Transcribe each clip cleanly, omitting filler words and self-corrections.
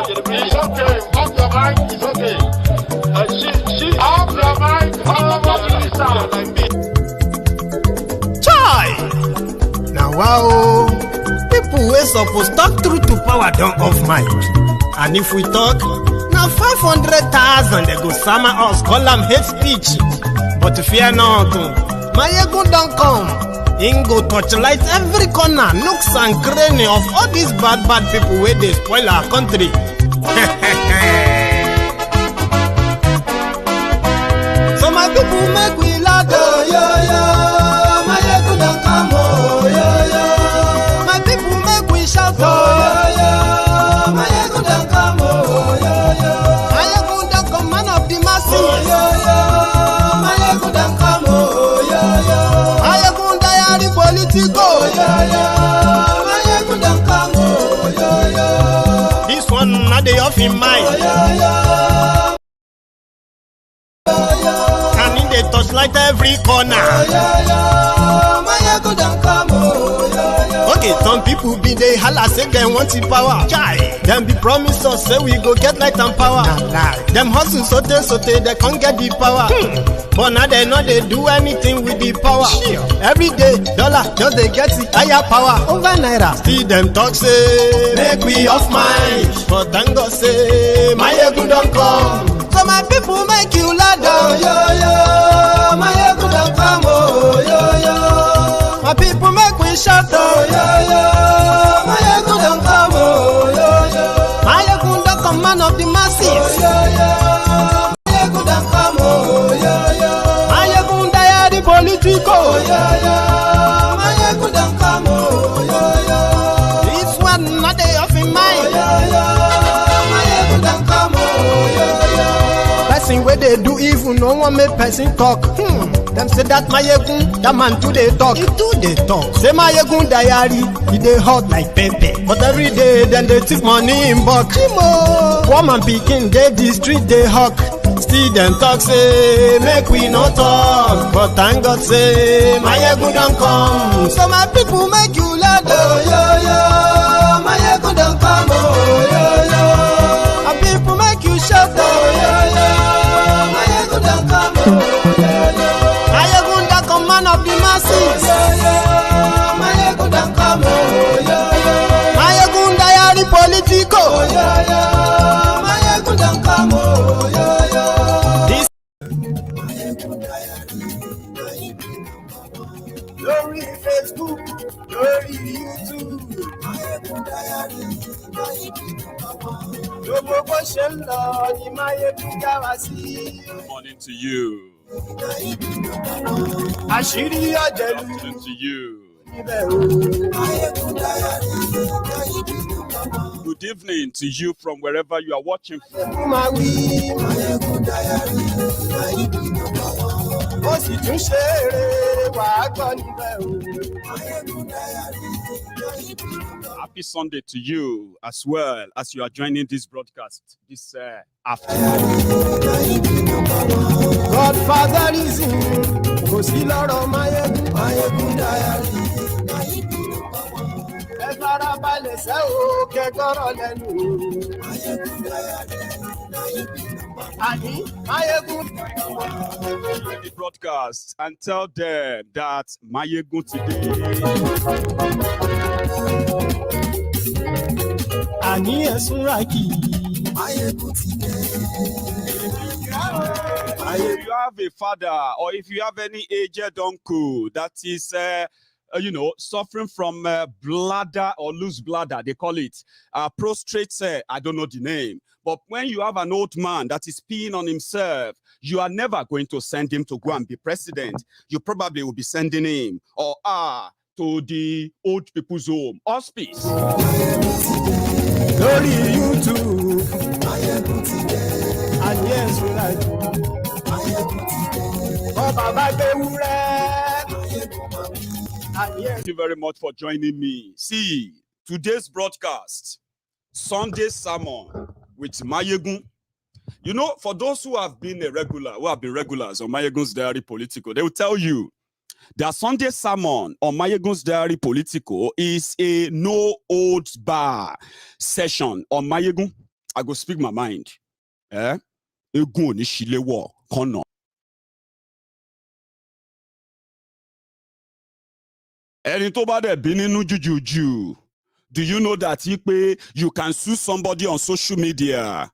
It's okay. Off your mind. It's okay. She off your mind. Chai! Now wow, people wey suppose talk truth to power don't off mic. And if we talk, now 500,000 they go summer us call am hate speech. But fear not, Maiyegun don't come. Him go torchlight every corner, nooks and cranny of all these bad people where they spoil our country. So my people make we laugh, oh yo yo. Maiyegun don't come, oh yo yo. My people make we shout, oh yo yo. Maiyegun don't come, oh yo yo. Maiyegun don't come, man of the masses, oh yo yo. Maiyegun don't come, oh yo yo. Maiyegun diary politico, oh yo yo. Maiyegun don't come, oh yo yo. This one not the off in mind, oh yo yo. And in the touchlight every corner. Okay, some people be they holla say they want the power. Chai, them be promise us say we go get light and power. Them hustle sote they can't get the power. But now they know they do anything with the power. Every day dollar just they get the higher power over naira. See them talk say make we off mind, but thank God say Maiyegun don't come. So my people make you laugh, oh yo yo. Maiyegun don't come, oh yo yo. My people make we shout, oh yo yo. Maiyegun don't come, oh yo yo. Maiyegun don't come, man of the masses, oh yo yo. Maiyegun don't come, oh yo yo. Maiyegun diary politico, oh yo yo. Maiyegun don't come, oh yo yo. This one not they off in mind, oh yo yo. Maiyegun don't come, oh yo yo. Person where they do evil, no one make person talk. Them say that Maiyegun, that man too they talk. He too they talk. Say Maiyegun diary, he they hot like pepper. But every day then they take money in bulk. Woman picking, they the street they hawk. Still them talk say make we no talk. But thank God say Maiyegun don't come. So my people make you laugh, oh yo yo. Maiyegun don't come, oh yo yo. My people make you shout, oh yo yo. Maiyegun don't come, oh yo yo. Maiyegun don't come, man of the masses, oh yo yo. Maiyegun don't come, oh yo yo. Maiyegun diary politico, oh yo yo. Maiyegun don't come, oh yo yo. This Maiyegun diary, lórí Facebook, lórí YouTube. Maiyegun diary, gbogbo bó ṣe ń lọ ni Maiyegun já wa sí. Good morning to you. Àṣírí ọ̀jẹ̀lú. Good morning to you. Good evening to you from wherever you are watching from. Happy Sunday to you as well as you are joining this broadcast this afternoon. Godfather is in, kò sí lọ́rọ̀ Maiyegun diary. Ẹ fara balẹ̀ sẹ́ o, kẹ́kọ̀rọ̀ lẹ́nu. Àní Maiyegun. The broadcast and tell them that Maiyegun today. Àní ẹ̀sùn ràkì. Maiyegun today. If you have a father or if you have any aged uncle that is suffering from bladder or loose bladder, they call it prostrate, I don't know the name. But when you have an old man that is peeing on himself, you are never going to send him to go and be president. You probably will be sending him to the old people's home, hospice. Lórí YouTube, and yes, we like Thank you very much for joining me. See, today's broadcast, Sunday sermon with Maiyegun. You know, for those who have been regulars on Maiyegun's Diary Politico, they will tell you that Sunday sermon on Maiyegun's Diary Politico is a no holds bar session on Maiyegun. I go speak my mind. Oogun ni shilewo kono. Ẹni tó bá dẹ̀ bí nínú jùjùjù. Do you know that you can sue somebody on social media,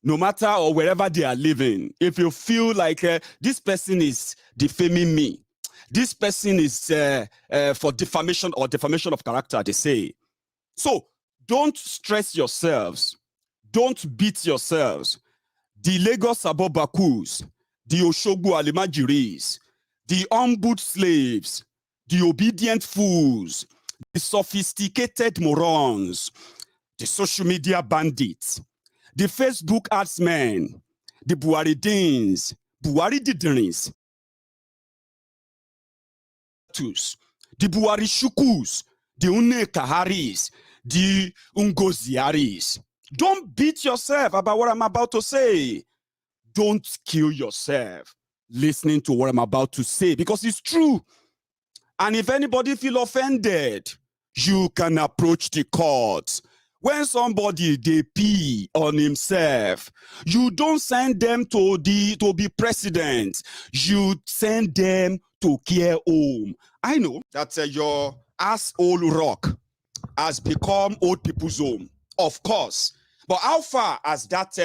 no matter or wherever they are living? If you feel like this person is defaming me, this person is for defamation or defamation of character, they say. So don't stress yourselves. Don't beat yourselves. The Lagos Abobakus, the Oshogbo Alimajiris, the humbled slaves, the obedient fools, the sophisticated morons, the social media bandits, the Facebook adsmen, the Buharidins, Buhari Diderins, the Buhari Shukus, the Unekaharis, the Ungoziaris. Don't beat yourself about what I'm about to say. Don't kill yourself listening to what I'm about to say, because it's true. And if anybody feel offended, you can approach the courts. When somebody they pee on himself, you don't send them to be president. You send them to care home. I know that your asshole rock has become old people's home, of course. But how far has that,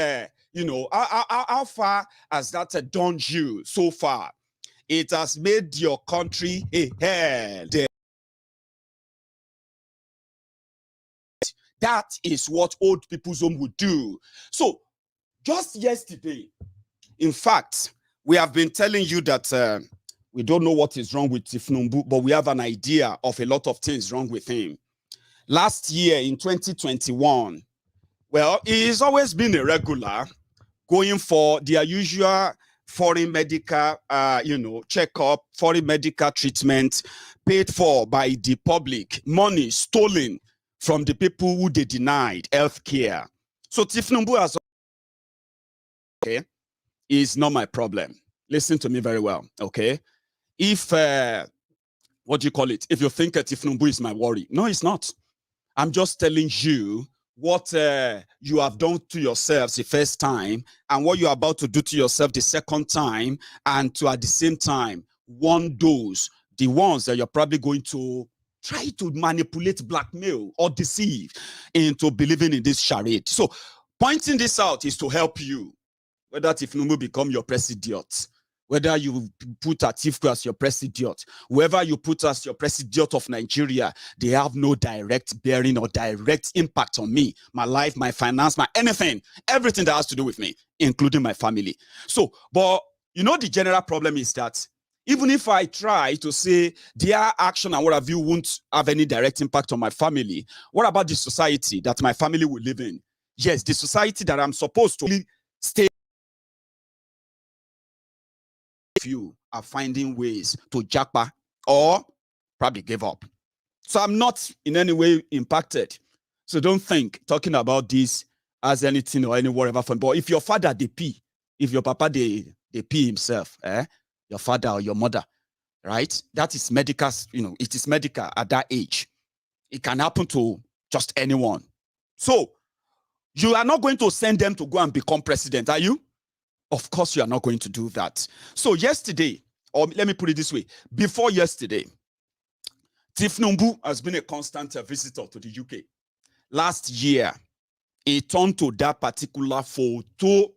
how far has that done you so far? It has made your country a hell. That is what old people's home would do. So, just yesterday, in fact, we have been telling you that we don't know what is wrong with Tinubu, but we have an idea of a lot of things wrong with him. Last year, in 2021, well, he's always been a regular, going for their usual foreign medical, checkup, foreign medical treatment paid for by the public, money stolen from the people who they denied health care. So Tinubu has, okay, is not my problem. Listen to me very well, okay? If, what do you call it? If you think Tinubu is my worry, no, it's not. I'm just telling you what you have done to yourselves the first time and what you're about to do to yourself the second time, and to at the same time warn those, the ones that you're probably going to try to manipulate, blackmail, or deceive into believing in this charade. So pointing this out is to help you, whether Tinubu become your president, whether you put Atiku as your president, whoever you put as your president of Nigeria, they have no direct bearing or direct impact on me, my life, my finance, my anything, everything that has to do with me, including my family. So, but you know, the general problem is that even if I try to say their action and what have you won't have any direct impact on my family, what about the society that my family will live in? Yes, the society that I'm supposed to stay. You are finding ways to jackpot or probably give up. So I'm not in any way impacted. So don't think talking about this as anything or any whatever fun. But if your father they pee, if your papa they pee himself, your father or your mother, right? That is medical, it is medical at that age. It can happen to just anyone. So you are not going to send them to go and become president, are you? Of course, you are not going to do that. So yesterday, or let me put it this way, before yesterday, Tinubu has been a constant visitor to the UK. Last year, he turned to that particular photo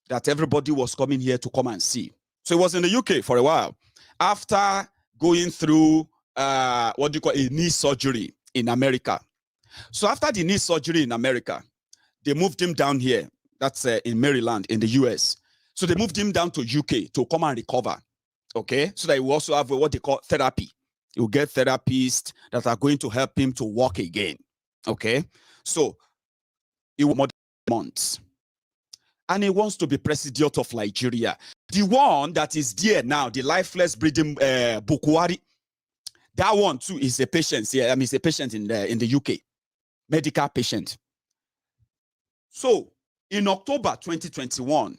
that everybody was coming here to come and see. So he was in the UK for a while. After going through, a knee surgery in America. So after the knee surgery in America, they moved him down here. That's in Maryland, in the US. So they moved him down to UK to come and recover, okay? So that he will also have what they call therapy. He will get therapists that are going to help him to walk again, okay? So he will more than months. And he wants to be president of Nigeria. The one that is there now, the lifeless breathing Bukwari, that one too is a patient here. I mean, he's a patient in the UK, medical patient. So in October 2021,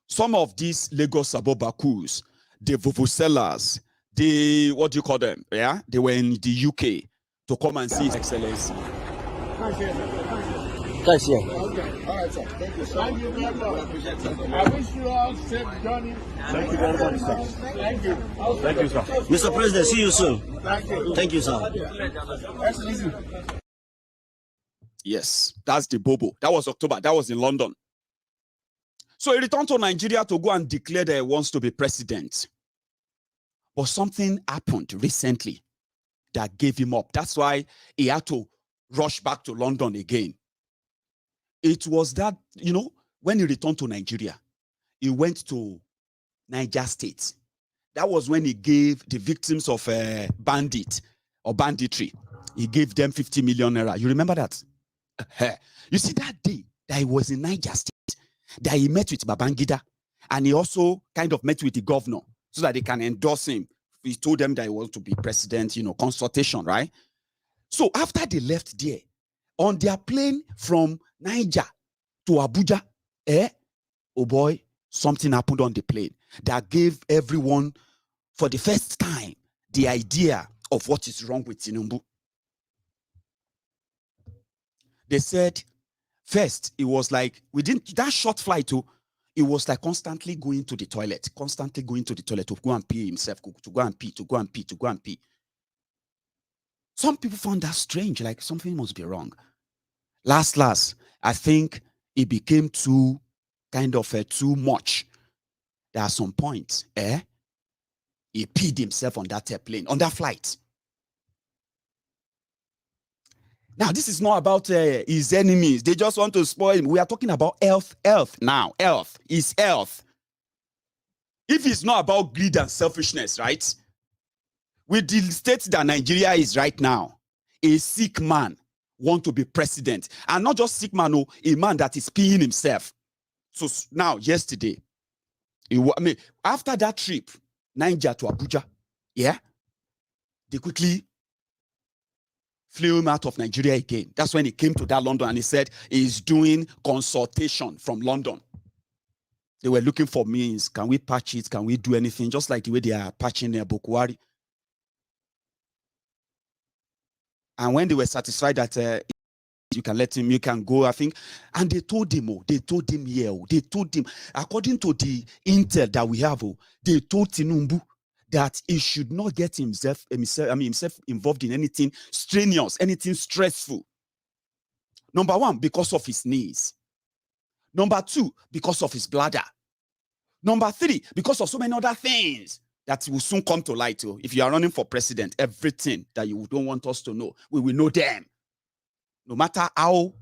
some of these Lagos Abobakus, the vuvuzelas, the, what do you call them? Yeah, they were in the UK to come and see His Excellency. right, sir. Thank you, sir. Thank you very much. I wish you all safe journey. Thank you very much, sir. Thank you. Thank you, sir. Mr. President, see you soon. Thank you. Thank you, sir. That's easy. Yes, that's the Bobo. That was October. That was in London. So he returned to Nigeria to go and declare that he wants to be president. But something happened recently that gave him up. That's why he had to rush back to London again. It was that, when he returned to Nigeria, he went to Niger State. That was when he gave the victims of banditry, he gave them 50 million naira. You remember that? You see, that day that he was in Niger State, that he met with Babangida, and he also kind of met with the governor so that they can endorse him. He told them that he wants to be president, consultation, right? So after they left there, on their plane from Niger to Abuja, oh boy, something happened on the plane that gave everyone, for the first time, the idea of what is wrong with Tinubu. They said, first, it was like, within that short flight, it was like constantly going to the toilet to go and pee himself, to go and pee. Some people found that strange, like something must be wrong. Last, I think it became too much. There are some points, he peed himself on that airplane, on that flight. Now, this is not about his enemies. They just want to spoil him. We are talking about health now. Health is health. If it's not about greed and selfishness, right? With the state that Nigeria is right now, a sick man want to be president. And not just sick man, no, a man that is peeing himself. So now, yesterday, after that trip, Niger to Abuja, they quickly flew him out of Nigeria again. That's when he came to that London and he said he's doing consultation from London. They were looking for means. Can we patch it? Can we do anything? Just like the way they are patching Bokwari. And when they were satisfied that you can let him, you can go, I think. And they told him, according to the intel that we have, they told Tinubu that he should not get himself involved in anything strenuous, anything stressful. Number one, because of his knees. Number two, because of his bladder. Number three, because of so many other things that will soon come to light. If you are running for president, everything that you don't want us to know, we will know them. No matter how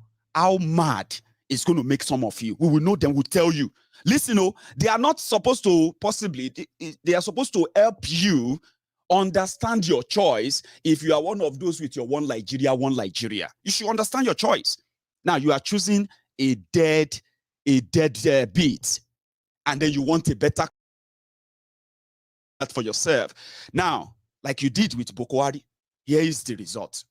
mad it's going to make some of you, we will know them, we'll tell you. Listen, they are not supposed to, they are supposed to help you understand your choice. If you are one of those with your one Nigeria, you should understand your choice. Now you are choosing a dead beat, and then you want a better for yourself. Now, like you did with Bokwari, here is the result.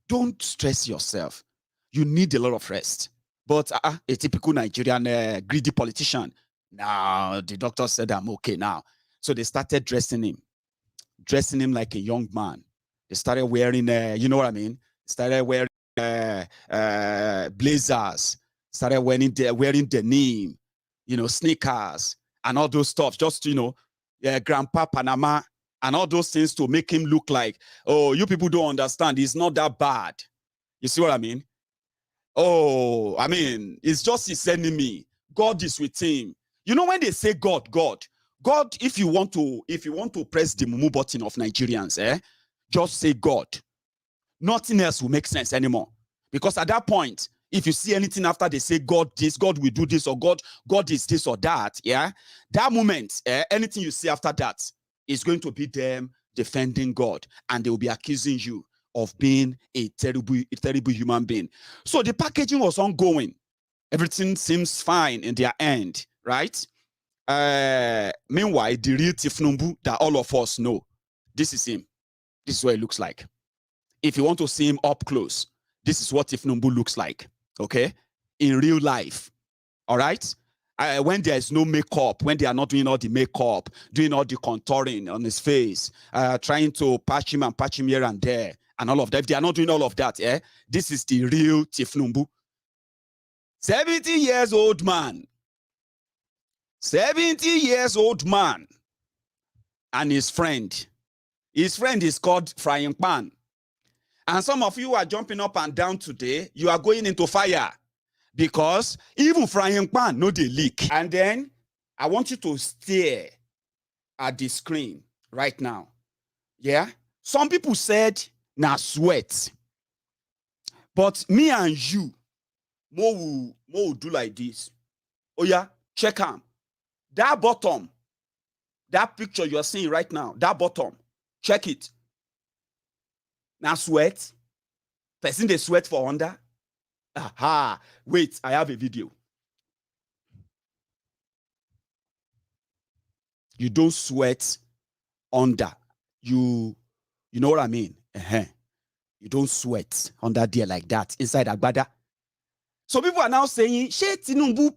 Don't stress yourself. You need a lot of rest. But a typical Nigerian greedy politician. Now, the doctor said, I'm okay now. So they started dressing him like a young man. They started wearing, you know what I mean? Started wearing blazers. Started wearing denim, sneakers and all those stuff. Just, Grandpa Panama and all those things to make him look like, oh, you people don't understand. It's not that bad. You see what I mean? Oh, I mean, it's just his enemy. God is with him. You know, when they say God, if you want to press the mumu button of Nigerians, just say God. Nothing else will make sense anymore. Because at that point, if you see anything after they say God this, God will do this, or God is this or that, that moment, anything you see after that is going to be them defending God, and they will be accusing you of being a terrible human being. So the packaging was ongoing. Everything seems fine in their end, right? Meanwhile, the real Tinubu that all of us know, this is him. This is what it looks like. If you want to see him up close, this is what Tinubu looks like, okay? In real life, all right? When there is no makeup, when they are not doing all the makeup, doing all the contouring on his face, trying to patch him here and there, and all of that. If they are not doing all of that, this is the real Tinubu. 70 years old man. 70 years old man. And his friend. His friend is called Frying Pan. And some of you are jumping up and down today. You are going into fire. Because even Frying Pan know they leak. And then I want you to stare at the screen right now. Yeah? Some people said, nah, sweat. But me and you, more will do like this. Oh yeah, check out. That bottom, that picture you're seeing right now, that bottom, check it. Now sweat. Person they sweat for under. Aha. Wait, I have a video. You don't sweat under. You know what I mean? You don't sweat under there like that inside Agbada. So people are now saying, "She Tinubu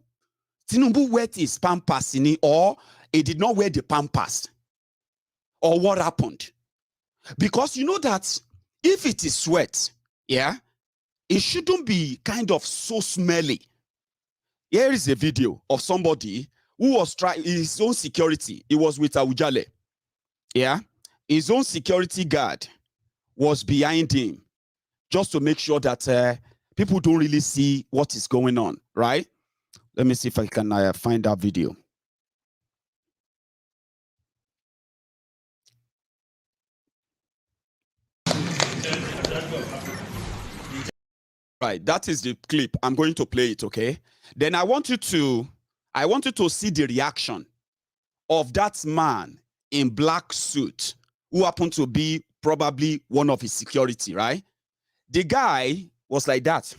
wet his Pampers in it, or he did not wear the Pampers, or what happened?" Because you know that if it is sweat, yeah, it shouldn't be kind of so smelly. Here is a video of somebody who was trying his own security. It was with Awujale. Yeah, his own security guard was behind him just to make sure that people don't really see what is going on, right? Let me see if I can find that video. Right, that is the clip. I'm going to play it, okay? Then I want you to see the reaction of that man in black suit who happened to be probably one of his security, right? The guy was like that.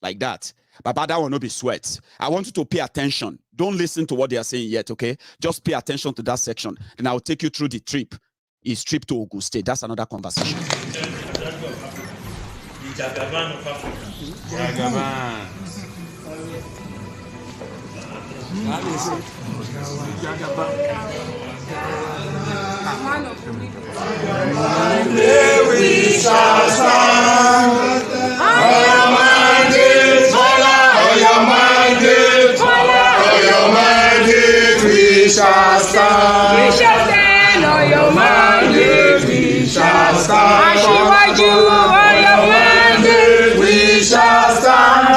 Like that. But that will not be sweat. I want you to pay attention. Don't listen to what they are saying yet, okay? Just pay attention to that section. Then I will take you through the trip. His trip to Ogun State. That's another conversation. Jagaban of Africa. Jagaban. That is it. Jagaban. We shall stand. Your mandate, your mandate, your mandate, we shall stand. We shall stand on your mandate. We shall stand. Aṣíwájú on your mandate. We shall stand.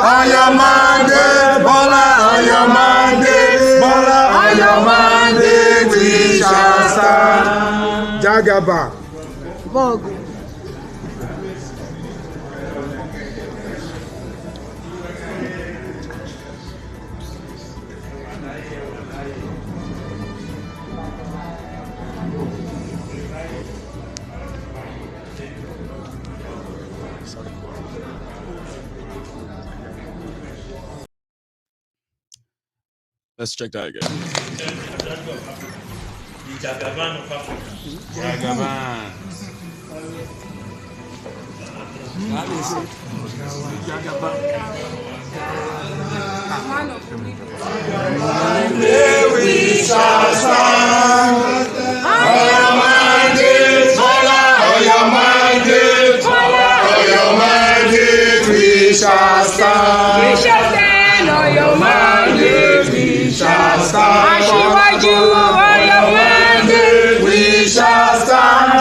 On your mandate, Bola, on your mandate, Bola, on your mandate, we shall stand. Jagaba. Vogue. Let's check that again. Jagaban of Africa. Jagaban. That is it. Jagaban. We shall stand. On your mandate, on your mandate, on your mandate, we shall stand. We shall stand on your mandate. We shall stand. Aṣíwájú on your mandate. We shall stand.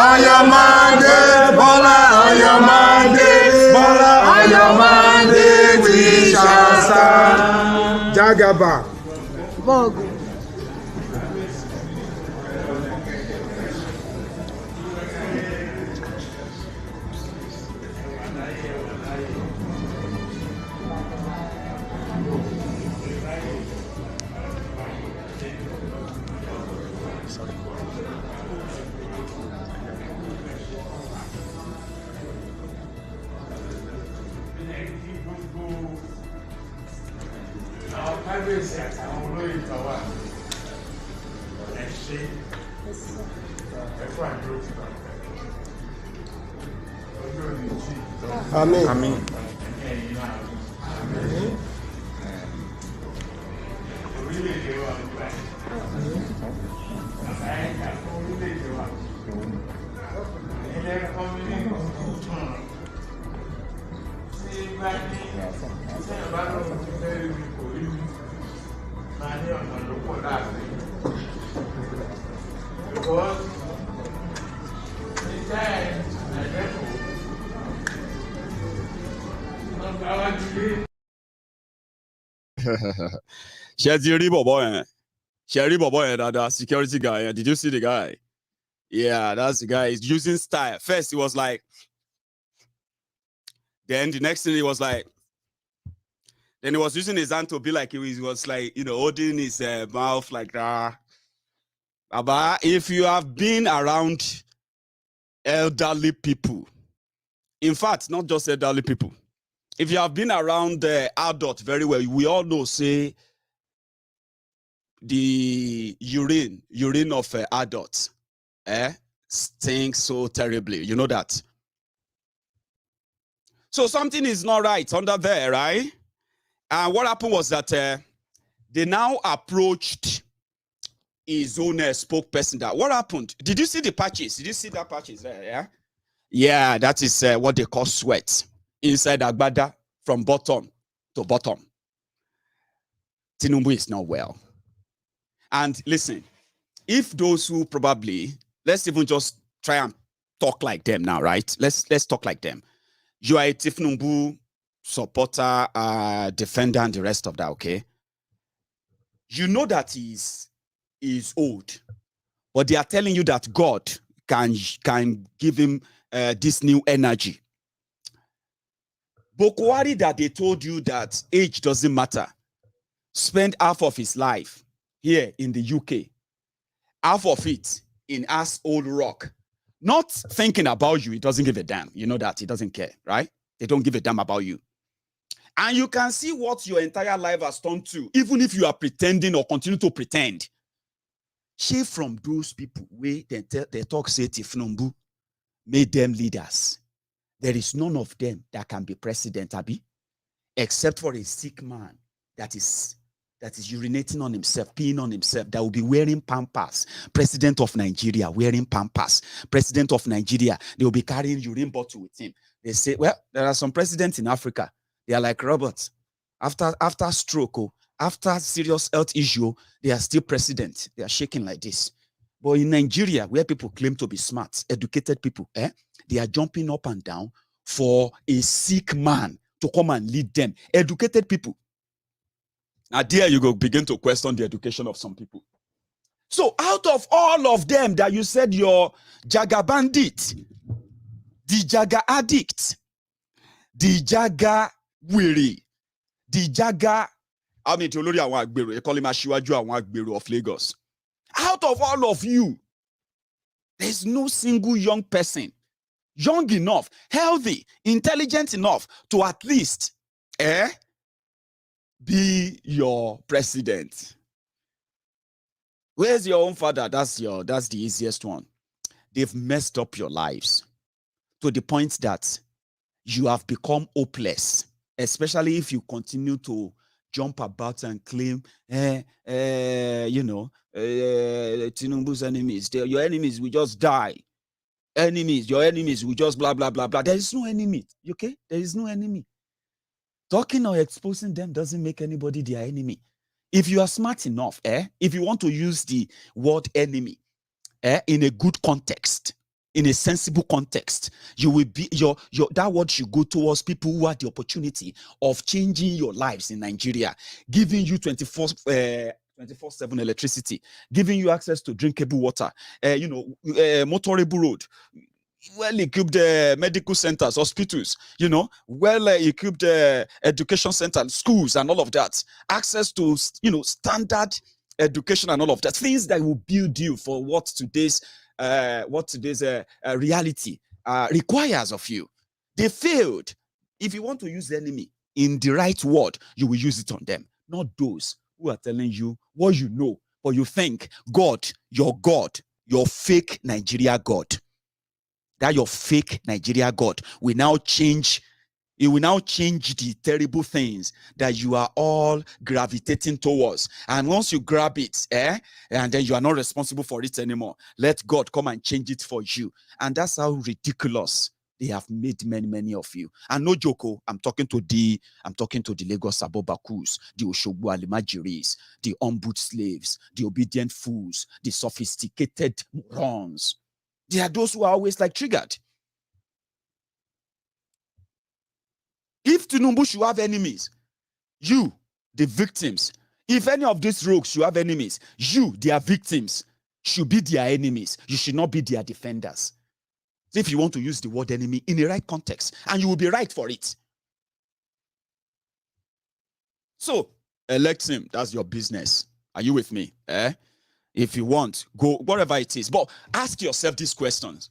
On your mandate, Bola, on your mandate, Bola, on your mandate, we shall stand. Jagaba. Vogue. Amen. Amen. Sherry Bobo, that security guy. Did you see the guy? Yeah, that's the guy. He's using style. First, he was like, then the next thing he was like, then he was using his hand to be like he was like, holding his mouth like that. But if you have been around elderly people, in fact, not just elderly people, if you have been around adults very well, we all know, say, the urine of adults stinks so terribly. You know that. So something is not right under there, right? And what happened was that they now approached his own spokesperson. That what happened? Did you see the patches? Did you see that patches there? Yeah, yeah. That is what they call sweat inside Agbada from bottom to bottom. Tinubu is not well. And listen, if those who probably, let's even just try and talk like them now, right? Let's talk like them. You are a Tinubu supporter, defender, and the rest of that, okay? You know that he's old, but they are telling you that God can give him this new energy. Bokwari, that they told you that age doesn't matter, spent half of his life here in the UK, half of it in Old Rock, not thinking about you. He doesn't give a damn. You know that. He doesn't care, right? They don't give a damn about you. And you can see what your entire life has turned to, even if you are pretending or continue to pretend. She from those people where they talk, say, Tinubu made them leaders. There is none of them that can be president, Abi, except for a sick man that is urinating on himself, peeing on himself, that will be wearing Pampers. President of Nigeria wearing Pampers. President of Nigeria, they will be carrying urine bottle with him. They say, well, there are some presidents in Africa. They are like robots. After stroke, after serious health issue, they are still president. They are shaking like this. But in Nigeria, where people claim to be smart, educated people, they are jumping up and down for a sick man to come and lead them. Educated people. Now, there you go, begin to question the education of some people. So, out of all of them that you said you're Jaga bandit, the Jaga addict, the Jaga weary, the Jaga, I mean, they call him Ashiwaju of Lagos. Out of all of you, there's no single young person, young enough, healthy, intelligent enough to at least, be your president. Where's your own father? That's the easiest one. They've messed up your lives to the point that you have become hopeless, especially if you continue to jump about and claim, Tinubu's enemies. Your enemies will just die. Your enemies will just blah, blah, blah, blah. There is no enemy, okay? There is no enemy. Talking or exposing them doesn't make anybody their enemy. If you are smart enough, if you want to use the word enemy in a good context, in a sensible context, you will be that word should go towards people who had the opportunity of changing your lives in Nigeria, giving you 24/7 electricity, giving you access to drinkable water, motorable road, well-equipped medical centers, hospitals, well-equipped education centers, schools, and all of that. Access to, standard education and all of that. Things that will build you for what today's reality requires of you. They failed. If you want to use the enemy in the right word, you will use it on them, not those who are telling you what you know, or you think God, your fake Nigeria God. That your fake Nigeria God will now change. It will now change the terrible things that you are all gravitating towards. And once you grab it, and then you are not responsible for it anymore, let God come and change it for you. And that's how ridiculous They have made many of you. And no joke, I'm talking to the Lagos Abobakus, the Oshogbo Alimajiris, the humbled slaves, the obedient fools, the sophisticated morons. They are those who are always like triggered. If Tinubu should have enemies, you, the victims, if any of these rogues should have enemies, you, their victims, should be their enemies. You should not be their defenders. If you want to use the word enemy in the right context, and you will be right for it. So, elect him. That's your business. Are you with me? If you want, go whatever it is. But ask yourself these questions.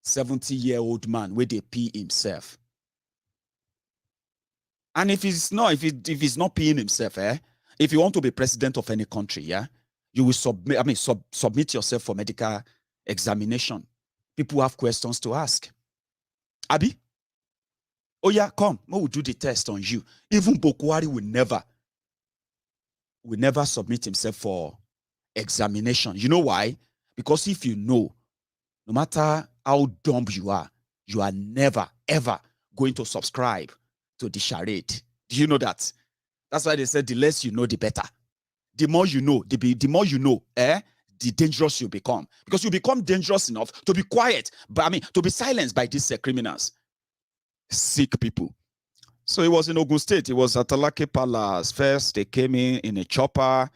70-year-old man, where they pee himself. And if he's not peeing himself, if you want to be president of any country, you will submit yourself for medical examination. People have questions to ask. Abi? Oh yeah, come. We will do the test on you. Even Bokwari will never submit himself for examination. You know why? Because if you know, no matter how dumb you are never, ever going to subscribe to the charade. Do you know that? That's why they said the less you know, the better. The more you know, the more you know, the dangerous you become. Because you become dangerous enough to be quiet, but to be silenced by these criminals. Sick people. So it was in Ogun State. It was at ALake Palace. First, they came in a chopper.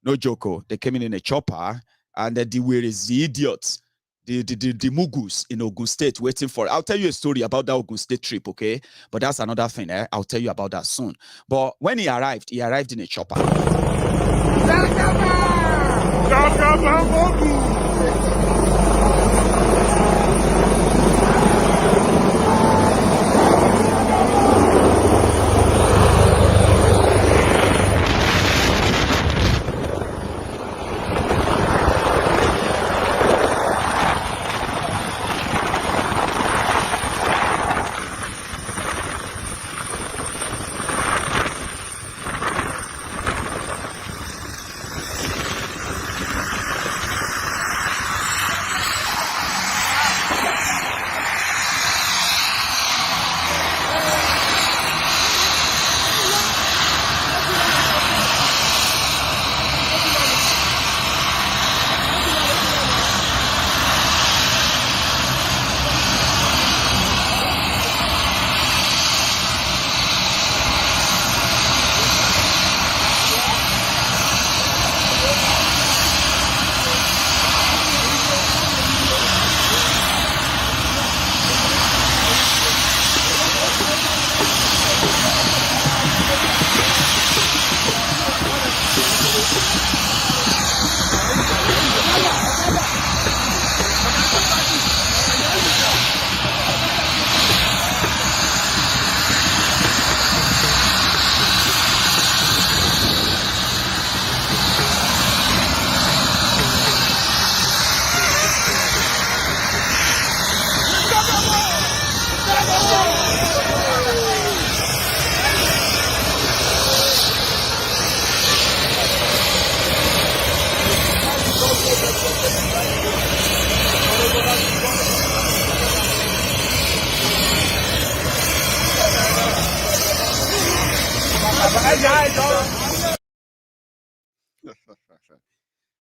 No joke. They came in a chopper. And then the idiots, the mugus in Ogun State waiting for it. I'll tell you a story about that Ogun State trip, okay? But that's another thing. I'll tell you about that soon. But when he arrived in a chopper.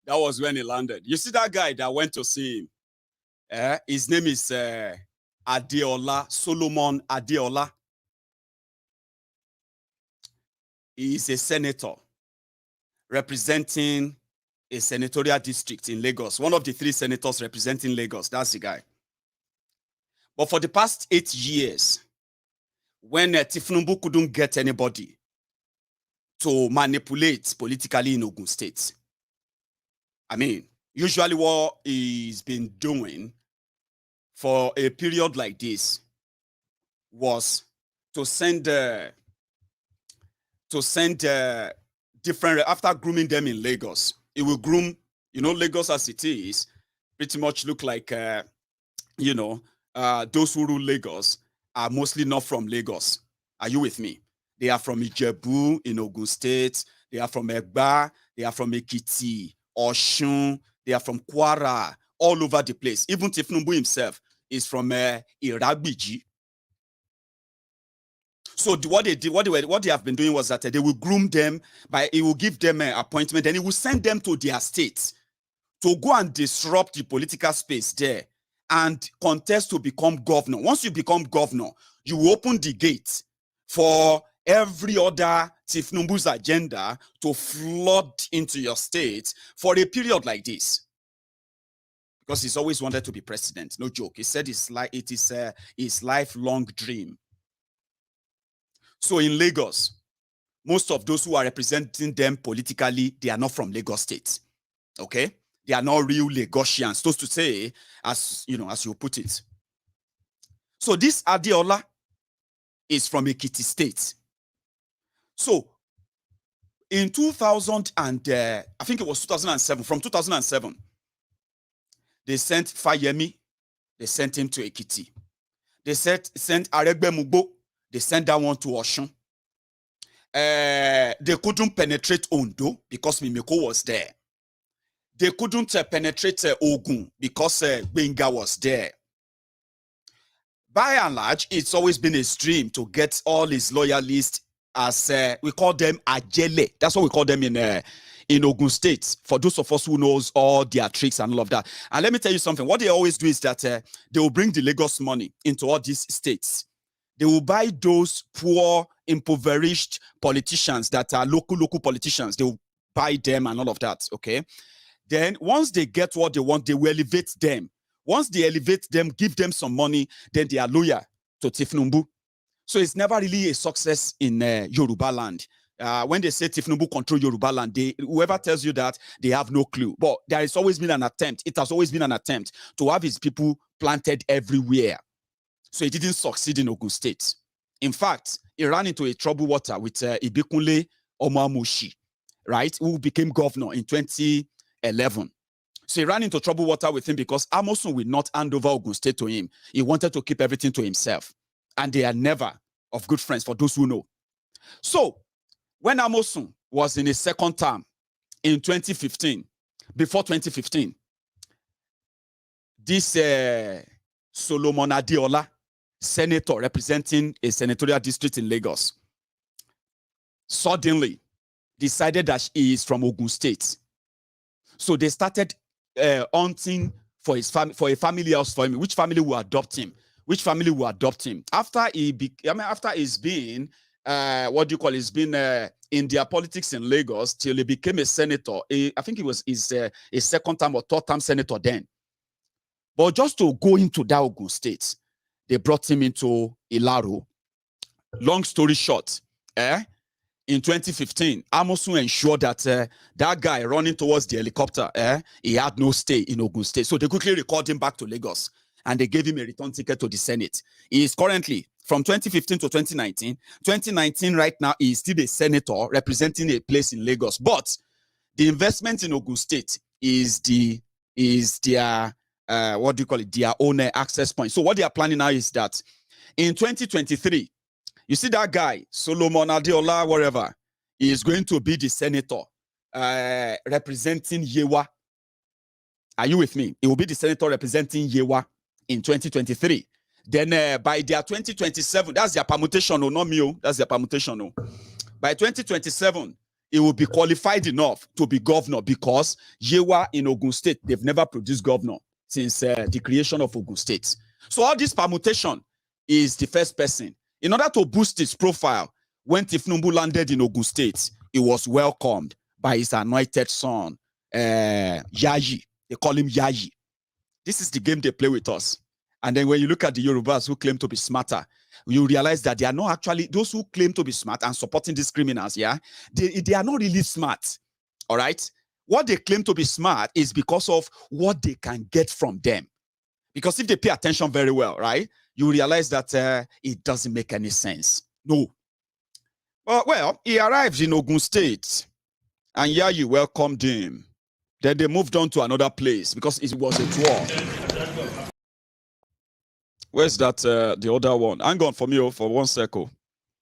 That was when he landed. You see that guy that went to see him? His name is Adeola, Solomon Adeola. He is a senator representing a senatorial district in Lagos. One of the 3 senators representing Lagos. That's the guy. But for the past 8 years, when Tinubu couldn't get anybody to manipulate politically in Ogun State, usually what he's been doing for a period like this was to send different, after grooming them in Lagos, it will groom, Lagos as it is, pretty much look like, those who rule Lagos are mostly not from Lagos. Are you with me? They are from Ijebu in Ogun State. They are from Egba. They are from Ekiti, Oshun. They are from Kwara, all over the place. Even Tinubu himself is from Iragbiji. So what they have been doing was that they will groom them it will give them an appointment, and it will send them to their states to go and disrupt the political space there and contest to become governor. Once you become governor, you will open the gate for every other Tinubu's agenda to flood into your state for a period like this. Because he's always wanted to be president. No joke. He said it is his lifelong dream. So in Lagos, most of those who are representing them politically, they are not from Lagos State. Okay? They are not real Lagosians, those to say, as you put it. So this Adeola is from Ekiti State. So in 2000 and I think it was 2007, from 2007, they sent Fayemi, they sent him to Ekiti. They sent Aregbe Mugbo, they sent that one to Oshun. They couldn't penetrate Ondo because Mimiko was there. They couldn't penetrate Ogun because Benga was there. By and large, it's always been his dream to get all his loyalists as we call them Ajele. That's what we call them in Ogun State. For those of us who knows all their tricks and all of that. And let me tell you something. What they always do is that they will bring the Lagos money into all these states. They will buy those poor, impoverished politicians that are local politicians. They will buy them and all of that, okay? Then once they get what they want, they will elevate them. Once they elevate them, give them some money, then they are loyal to Tinubu. So it's never really a success in Yoruba land. When they say Tinubu control Yoruba land, whoever tells you that, they have no clue. But there has always been an attempt. It has always been an attempt to have his people planted everywhere. So it didn't succeed in Ogun State. In fact, he ran into a troubled water with Ibikunle Omoamushi, right, who became governor in 2011. So he ran into troubled water with him because Amosun will not hand over Ogun State to him. He wanted to keep everything to himself. And they are never of good friends, for those who know. So when Amosun was in his second term in 2015, before 2015, this Solomon Adeola, senator representing a senatorial district in Lagos, suddenly decided that he is from Ogun State. So they started hunting for his for a family house for him. Which family will adopt him? Which family will adopt him? After he's been he's been in their politics in Lagos till he became a senator. I think it was his second term or third term senator then. But just to go into that Ogun State, they brought him into Ilera. Long story short, in 2015, Amosun ensured that that guy running towards the helicopter, he had no stay in Ogun State. So they quickly recalled him back to Lagos and they gave him a return ticket to the Senate. He is currently, from 2015 to 2019 right now, he is still a senator representing a place in Lagos. But the investment in Ogun State is their their own access point. So what they are planning now is that in 2023, you see that guy, Solomon Adeola, whatever, is going to be the senator representing Yewa. Are you with me? He will be the senator representing Yewa in 2023. Then by their 2027, that's their permutation, no, not me, that's their permutation, no. By 2027, he will be qualified enough to be governor because Yewa in Ogun State, they've never produced governor since the creation of Ogun State. So all this permutation is the first person. In order to boost his profile, when Tinubu landed in Ogun State, he was welcomed by his anointed son, Yayi. They call him Yayi. This is the game they play with us. And then when you look at the Yorubas who claim to be smarter, you realize that they are not actually, those who claim to be smart and supporting these criminals, they are not really smart, all right? What they claim to be smart is because of what they can get from them. Because if they pay attention very well, right, you realize that it doesn't make any sense. No. Well, he arrived in Ogun State, and Yayi welcomed him. Then they moved on to another place because it was a tour. Where's that, the other one? Hang on for me for 1 second.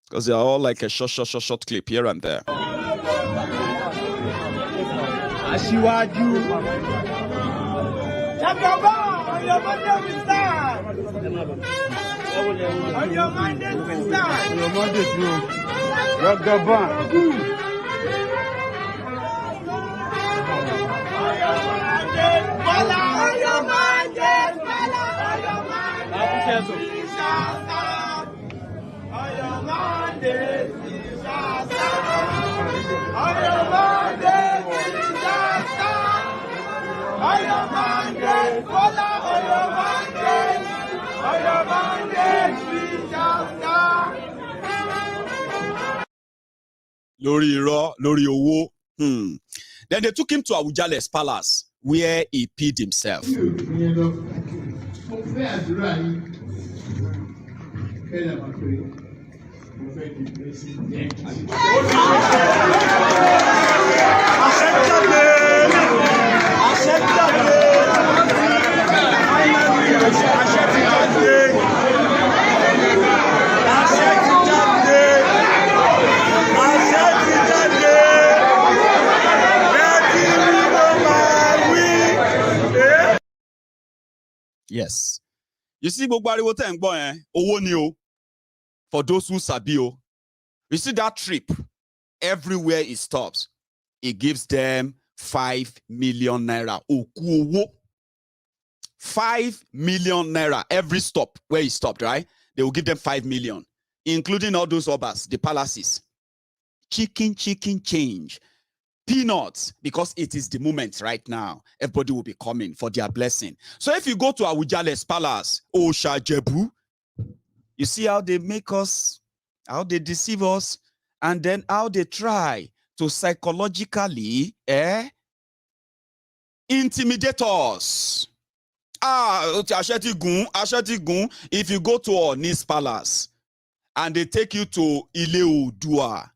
Because they are all like a short clip here and there. your mandate we stand. On your mandate we stand. Your mandate, bro. Rock the band. Lórí irọ́, lórí owó. Then they took him to Awujale's palace, where he peed himself. Yes. You see, gbogbo ariwo tẹ́ ń gbọ́ yẹn, owó ni o. For those who sabi o. You see that trip, everywhere he stops, he gives them 5 million naira. Oku owo. 5 million naira every stop where he stopped, right? They will give them 5 million, including all those obas, the palaces. Chicken change. Peanuts, because it is the moment right now. Everybody will be coming for their blessing. So if you go to Awujale's palace, Ijebu, you see how they make us, how they deceive us, and then how they try to psychologically intimidate us. If you go to Oni's palace and they take you to Ilera,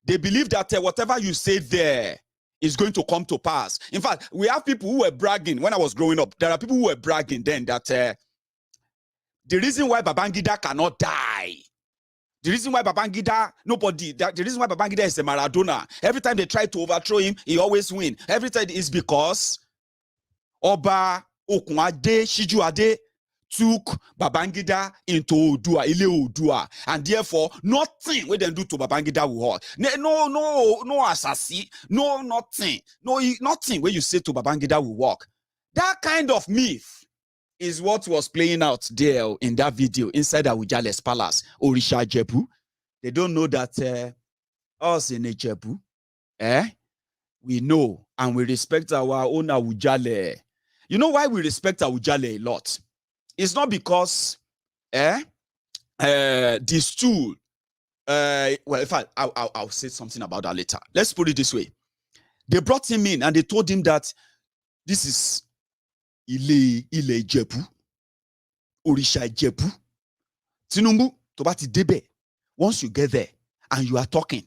they believe that whatever you say there is going to come to pass. In fact, we have people who were bragging when I was growing up. There are people who were bragging then that the reason why Babangida cannot die, the reason why Babangida, the reason why Babangida is a Maradona, every time they try to overthrow him, he always wins. Every time is because Oba Okunade, Shijuade took Babangida into Odua, and therefore nothing we then do to Babangida will hurt. No assassin, nothing where you say to Babangida will work. That kind of myth is what was playing out there in that video inside Awujale's palace, Orisha Ijebu. They don't know that us in Ijebu, we know and we respect our own Awujale. You know why we respect Awujale a lot? It's not because this tool, well, in fact, I'll say something about that later. Let's put it this way. They brought him in and they told him that this is Ijebu, Orisha Ijebu, Tinubu, Tobati Debe. Once you get there and you are talking,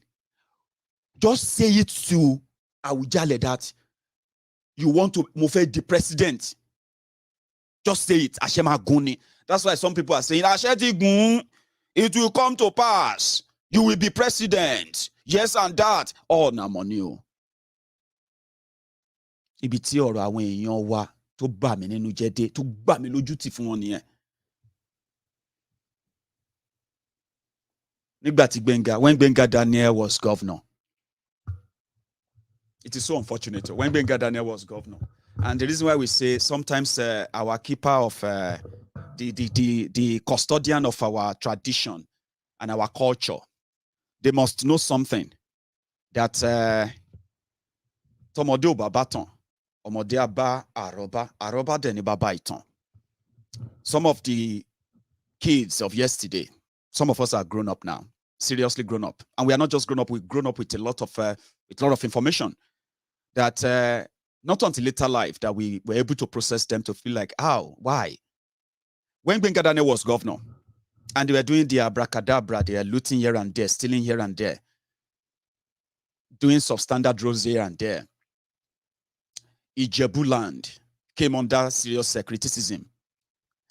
just say it to Awujale that you want to move the president. Just say it, Ashema Guni. That's why some people are saying, Asheti Gun, it will come to pass. You will be president. Yes, and that. Oh, na money. Ibi tí ọ̀rọ̀ àwọn èèyàn wa tó bà mí nínú jẹ́ dé, tó gbà mí lójú tì fún wọn nìyẹn. Nígbà tí when Gbenga Daniel was governor. It is so unfortunate when Gbenga Daniel was governor. And the reason why we say sometimes our keeper of the custodian of our tradition and our culture, they must know something that Tomode Obabaton, Omode Aba Aroba Deni Baba Iton. Some of the kids of yesterday, some of us are grown up now, seriously grown up, and we are not just grown up. We've grown up with a lot of information that. Not until later life that we were able to process them to feel like, how, why? When Gbenga Daniel was governor, and they were doing the abracadabra, they are looting here and there, stealing here and there, doing substandard roads here and there, Ijebu land came under serious criticism.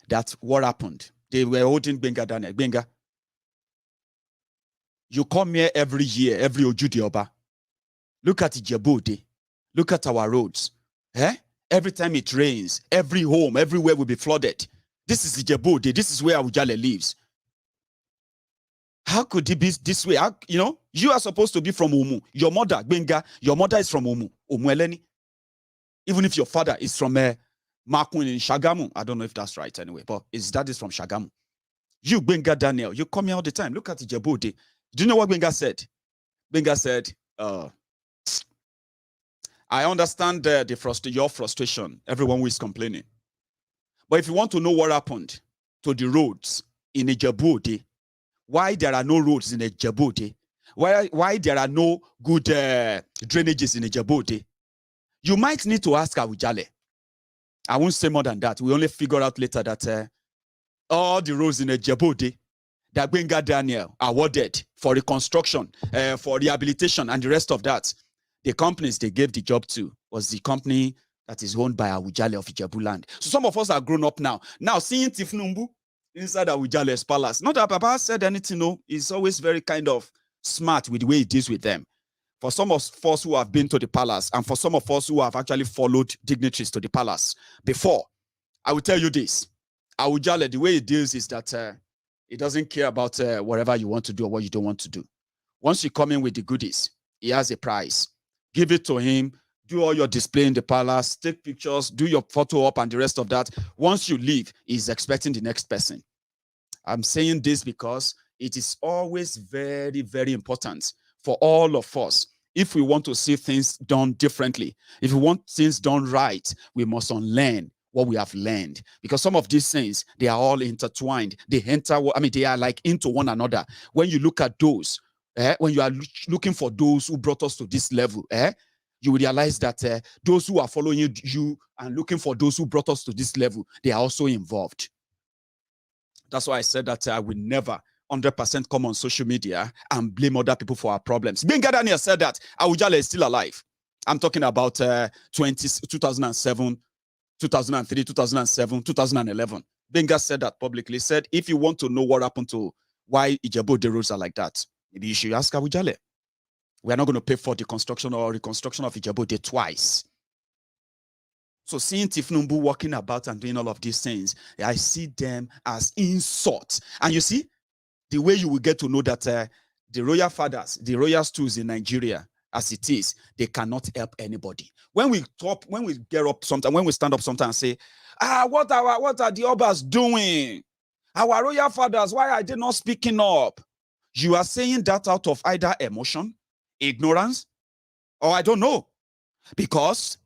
That's what happened. They were holding Gbenga Daniel. Gbenga, you come here every year, every Ojudi Oba. Look at Ijebu Day. Look at our roads. Every time it rains, every home, everywhere will be flooded. This is Ijebu. This is where Awujale lives. How could it be this way? You are supposed to be from Omu. Your mother, Benga, your mother is from Omu Eleni. Even if your father is from Makun in Shagamu. I don't know if that's right anyway, but his dad is from Shagamu. You, Benga Daniel, you come here all the time. Look at Ijebu. Do you know what Benga said? Benga said, I understand your frustration, everyone who is complaining. But if you want to know what happened to the roads in Ijebu, why there are no roads in Ijebu, why there are no good drainages in Ijebu, you might need to ask Awujale. I won't say more than that. We only figure out later that all the roads in Ijebu that Benga Daniel awarded for reconstruction, for rehabilitation, and the rest of that, the companies they gave the job to was the company that is owned by Awujale of Ijebu land. So some of us are grown up now. Now seeing Tinubu inside Awujale's palace. Not that Papa said anything, no. He's always very kind of smart with the way he deals with them. For some of us who have been to the palace, and for some of us who have actually followed dignitaries to the palace before, I will tell you this. Awujale, the way he deals is that he doesn't care about whatever you want to do or what you don't want to do. Once you come in with the goodies, he has a prize. Give it to him. Do all your display in the palace. Take pictures. Do your photo up and the rest of that. Once you leave, he's expecting the next person. I'm saying this because it is always very, very important for all of us. If we want to see things done differently, if we want things done right, we must unlearn what we have learned, because some of these things, they are all intertwined. They are like into one another. When you look at those, when you are looking for those who brought us to this level, you will realize that those who are following you and looking for those who brought us to this level, they are also involved. That's why I said that I will never 100% come on social media and blame other people for our problems. Benga Daniel said that Awujale is still alive. I'm talking about 2007, 2003, 2007, 2011. Benga said that publicly. He said, if you want to know what happened to why Ijebu roads are like that, maybe you should ask Awujale. We are not going to pay for the construction or reconstruction of Ijebu twice. So seeing Tinubu walking about and doing all of these things, I see them as insults. And you see, the way you will get to know that the royal fathers, the royal stools in Nigeria, as it is, they cannot help anybody. When we get up sometimes, when we stand up sometimes and say, what are the Obas doing? Our royal fathers, why are they not speaking up? You are saying that out of either emotion, ignorance, or I don't know. Because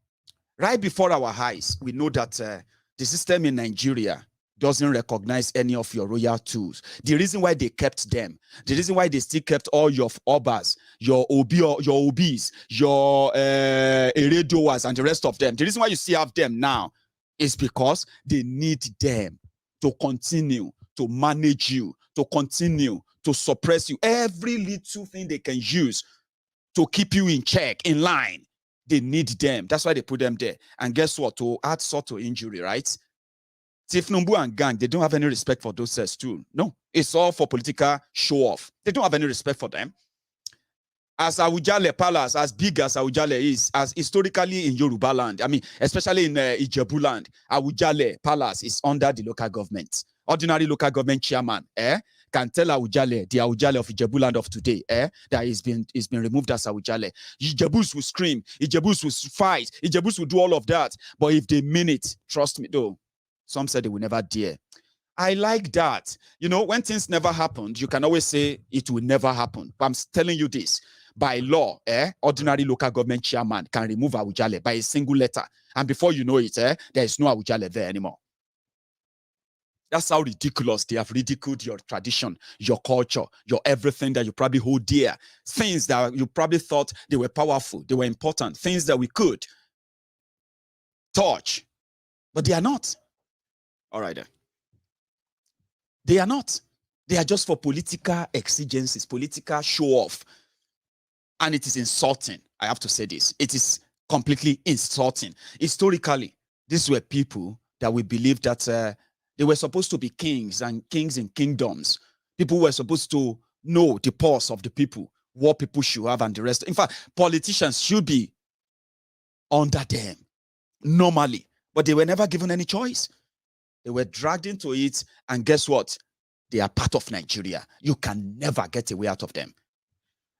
right before our eyes, we know that the system in Nigeria doesn't recognize any of your royal tools. The reason why they kept them, the reason why they still kept all your obas, your obis, your eredoas, and the rest of them, the reason why you still have them now is because they need them to continue to manage you, to continue to suppress you. Every little thing they can use to keep you in check, in line, they need them. That's why they put them there. And guess what? To add sort to injury, right? Tinubu and gang, they don't have any respect for those sets too. No, it's all for political show-off. They don't have any respect for them. As Awujale Palace, as big as Awujale is, as historically in Yoruba land, I mean, especially in Ijebu land, Awujale Palace is under the local government. Ordinary local government chairman, can tell Awujale, the Awujale of Ijebu land of today, that he's been removed as Awujale. Ijebus will scream, Ijebus will fight, Ijebus will do all of that. But if they mean it, trust me, though, some said they will never dare. I like that. You know, when things never happened, you can always say it will never happen. But I'm telling you this, by law, ordinary local government chairman can remove Awujale by a single letter. And before you know it, there is no Awujale there anymore. That's how ridiculous they have ridiculed your tradition, your culture, your everything that you probably hold dear. Things that you probably thought they were powerful, they were important, things that we could touch. But they are not. All right. They are not. They are just for political exigencies, political show-off. And it is insulting. I have to say this. It is completely insulting. Historically, these were people that we believe that they were supposed to be kings and kings in kingdoms. People were supposed to know the pulse of the people, what people should have and the rest. In fact, politicians should be under them. normally, but they were never given any choice. They were dragged into it, and guess what? They are part of Nigeria. You can never get away out of them.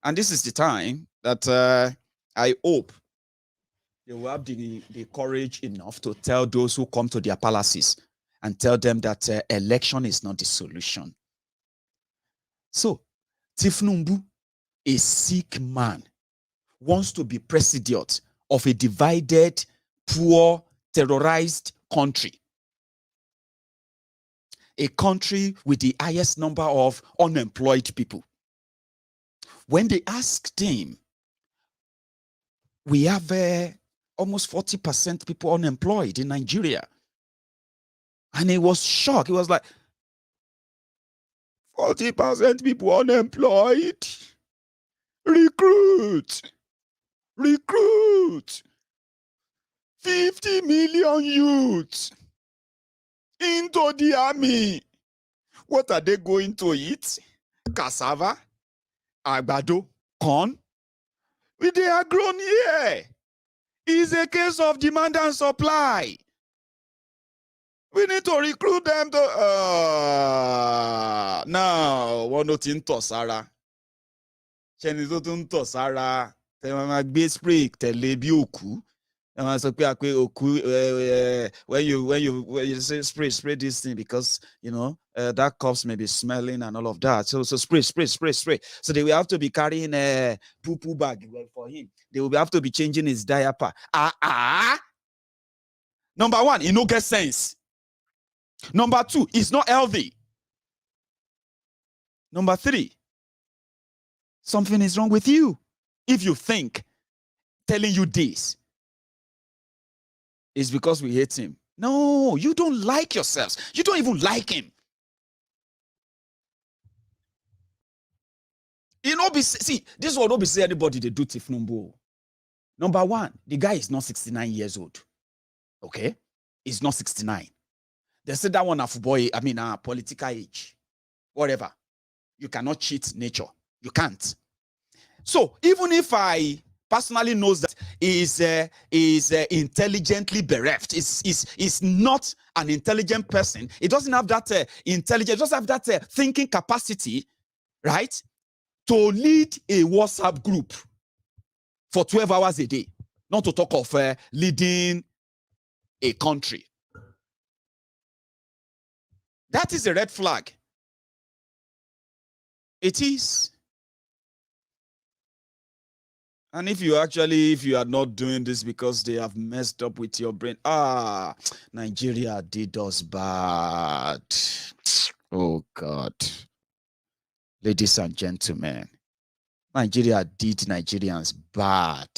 And this is the time that I hope they will have the courage enough to tell those who come to their palaces and tell them that election is not the solution. So, Tinubu, a sick man, wants to be president of a divided, poor, terrorized country. A country with the highest number of unemployed people. When they asked him, we have almost 40% people unemployed in Nigeria. And he was shocked. He was like, 40% people unemployed? Recruit! 50 million youths into the army. What are they going to eat? Cassava, àgbàdo, corn. They are grown here. It's a case of demand and supply. We need to recruit them to now. One not in Tosara. Chenizo Tosara. They spray telebi when you say spray this thing, because you know that cups may be smelling and all of that. So spray. So they will have to be carrying a poo bag for him. They will have to be changing his diaper. Number one, he no get sense. Number two, it's not healthy. Number three, something is wrong with you if you think telling you this is because we hate him. No, you don't like yourselves. You don't even like him. You know, see, this will not be say anybody they do Tinubu. Number one, the guy is not 69 years old. Okay? He's not 69. They said that one of boy, political age. Whatever. You cannot cheat nature. You can't. So even if I personally knows that is intelligently bereft, is not an intelligent person, it doesn't have that intelligence, it doesn't have that thinking capacity, right, to lead a WhatsApp group for 12 hours a day, not to talk of leading a country. That is a red flag. It is. And if you are not doing this because they have messed up with your brain, Nigeria did us bad. Oh God. Ladies and gentlemen, Nigeria did Nigerians bad.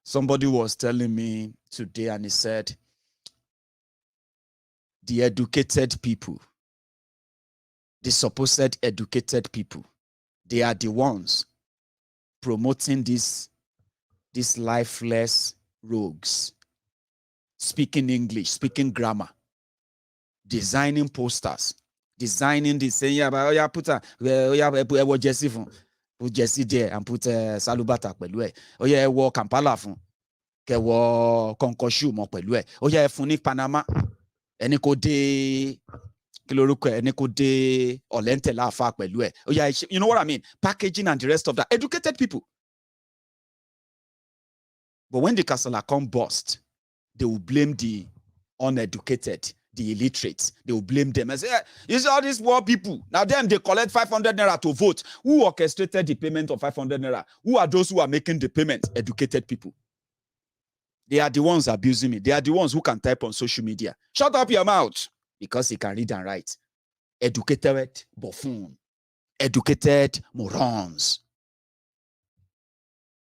Somebody was telling me today, and he said, the educated people, the supposed educated people, they are the ones promoting these lifeless rogues, speaking English, speaking grammar, designing posters, designing this, saying, put Jesse there and put Salubata pẹ̀lú ẹ̀. Wo Kampala fún. Ke wo Konkoshu mo pẹ̀lú ẹ̀. Fún Panama. Ẹni kò dé ẹni kò dé Olente láàfà pẹ̀lú ẹ̀. You know what I mean? Packaging and the rest of that. Educated people. But when the casala come bust, they will blame the uneducated, the illiterates. They will blame them and say, you see all these poor people. Now them, they collect 500 naira to vote. Who orchestrated the payment of 500 naira? Who are those who are making the payment? Educated people. They are the ones abusing me. They are the ones who can type on social media. Shut up your mouth. Because he can read and write. Educated buffoon. Educated morons.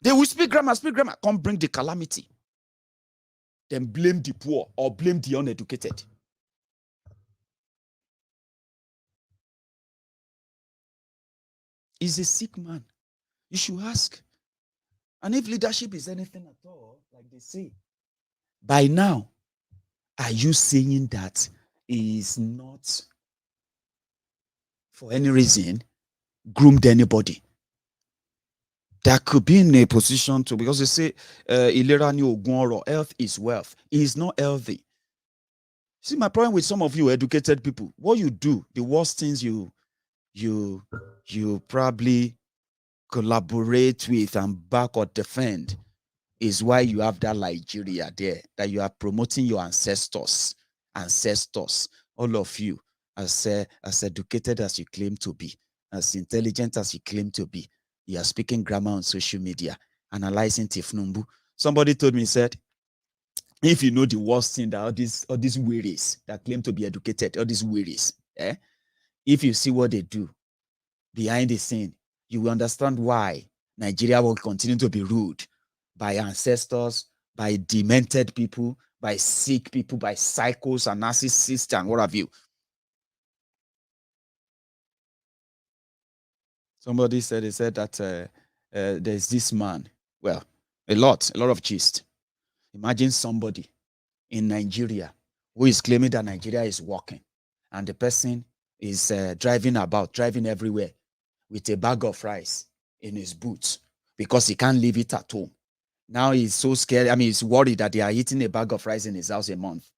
They will speak grammar, come bring the calamity. Then blame the poor or blame the uneducated. He's a sick man. You should ask. And if leadership is anything at all, like they say, by now, are you saying that he is not, for any reason, groomed anybody? that could be in a position to, because they say Ilera ni oogun oro, health is wealth. He is not healthy. See, my problem with some of you educated people, what you do, the worst things you probably collaborate with and back or defend is why you have that Nigeria there, that you are promoting your ancestors, all of you, as educated as you claim to be, as intelligent as you claim to be. You are speaking grammar on social media, analyzing Tinubu. Somebody told me, said, if you know the worst thing that all these wearies that claim to be educated, all these wearies, if you see what they do behind the scene, you will understand why Nigeria will continue to be ruled by ancestors, by demented people, by sick people, by psychos and narcissists and what have you. Somebody said, that there's this man, well, a lot of gist. Imagine somebody in Nigeria who is claiming that Nigeria is working, and the person is driving everywhere with a bag of rice in his boots because he can't leave it at home. Now he's so scared. I mean, he's worried that they are eating a bag of rice in his house a month.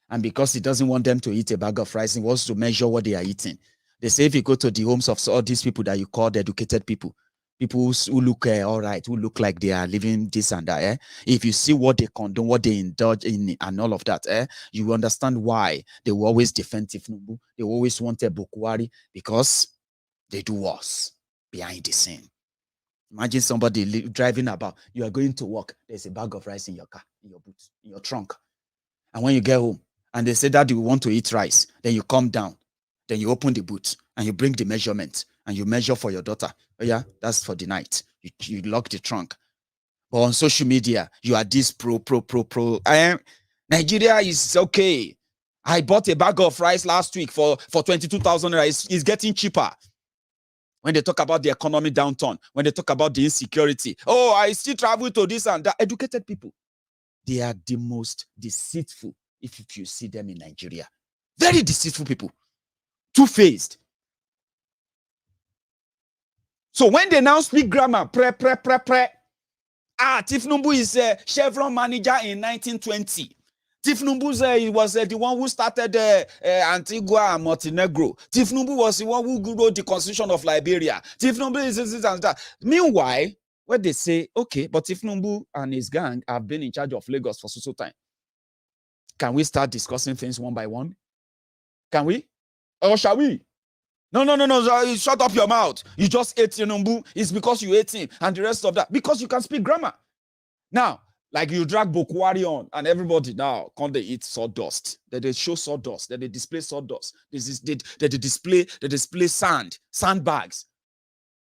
And because he doesn't want them to eat a bag of rice, he wants to measure what they are eating. They say if you go to the homes of all these people that you call the educated people who look all right, who look like they are living this and that, if you see what they condone, what they indulge in and all of that, you understand why they will always defend Tinubu. They will always want a Bukwari, because they do worse behind the scene. Imagine somebody driving about. You are going to work. There's a bag of rice in your car, in your boots, in your trunk. And when you get home and they say that you want to eat rice, then you come down, then you open the boot and you bring the measurement and you measure for your daughter. Oh yeah, that's for the night. You lock the trunk. But on social media, you are this pro. Nigeria is okay. I bought a bag of rice last week for 22,000 rice. It's getting cheaper. When they talk about the economic downturn, when they talk about the insecurity, oh, I still travel to this and that. Educated people, they are the most deceitful if you see them in Nigeria. Very deceitful people. Two-faced. So when they now speak grammar, Tinubu is a Chevron manager in 1920. Tinubu was the one who started Antigua and Montenegro. Tinubu was the one who wrote the Constitution of Liberia. Tinubu is this and that. Meanwhile, when they say, okay, but Tinubu and his gang have been in charge of Lagos for so time, can we start discussing things one by one? Can we? Or shall we? No. Shut up your mouth. You just ate Tinubu. It's because you ate him and the rest of that. Because you can speak grammar. Now, like you drag Bokwari on, and everybody now can't they eat sawdust? That they show sawdust, that they display sawdust. They display sandbags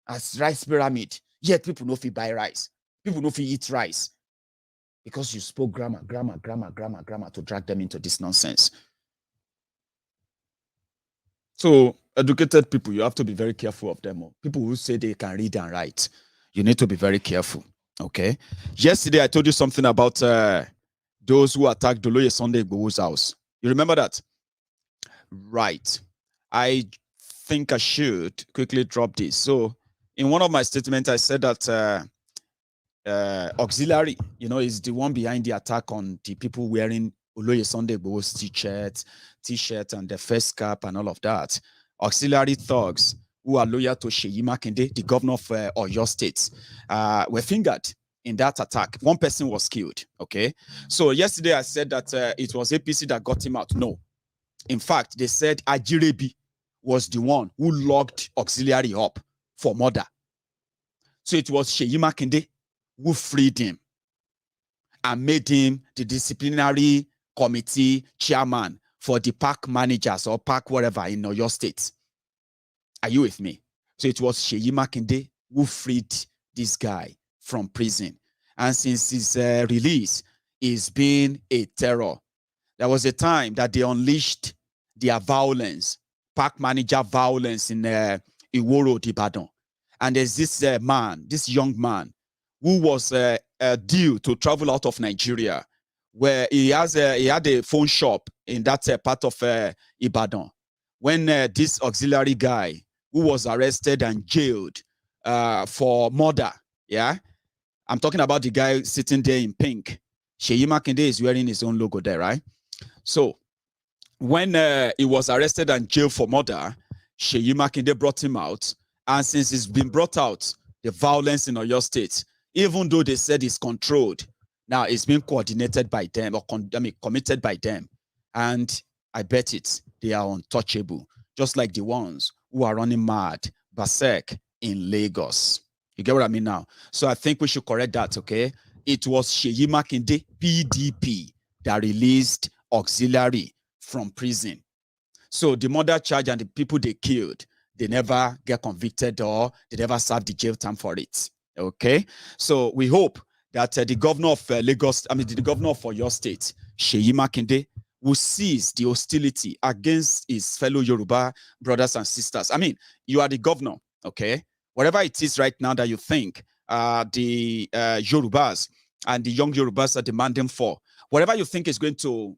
as rice pyramid. Yet people no fit buy rice. People no fit eat rice because you spoke grammar to drag them into this nonsense. So educated people, you have to be very careful of them. People who say they can read and write, you need to be very careful. Okay. Yesterday, I told you something about those who attacked Doloye Sunday Igboho's house. You remember that? Right. I think I should quickly drop this. So, in one of my statements, I said that auxiliary, is the one behind the attack on the people wearing Oloye Sunday Igboho's t-shirt and the face cap and all of that. Auxiliary thugs who are loyal to Seyi Makinde, the governor of Oyo State, were fingered in that attack. One person was killed, okay? So yesterday I said that it was APC that got him out. No. In fact, they said Ajirebi was the one who locked auxiliary up for murder. So it was Seyi Makinde who freed him and made him the disciplinary committee chairman for the park managers or park whatever in Oyo State. Are you with me? So it was Seyi Makinde who freed this guy from prison. And since his release, he's been a terror. There was a time that they unleashed their violence, park manager violence in Iworo, Ibadan. And there's this young man, who was due to travel out of Nigeria, where he had a phone shop in that part of Ibadan. When this auxiliary guy, who was arrested and jailed for murder, Yeah. I'm talking about the guy sitting there in pink. Seyi Makinde is wearing his own logo there, right? So when he was arrested and jailed for murder, Seyi Makinde brought him out. And since he's been brought out, the violence in Oyo State, even though they said it's controlled, now it's being coordinated by them, or committed by them. And I bet they are untouchable, just like the ones who are running mad, berserk in Lagos. You get what I mean now? So I think we should correct that, okay? It was Seyi Makinde, PDP, that released auxiliary from prison. So the murder charge and the people they killed, they never get convicted or they never serve the jail time for it. Okay? So we hope that the governor of Lagos, the governor of Oyo State, Seyi Makinde, will cease the hostility against his fellow Yoruba brothers and sisters. I mean, you are the governor, okay? Whatever it is right now that you think the Yorubas and the young Yorubas are demanding for, whatever you think is going to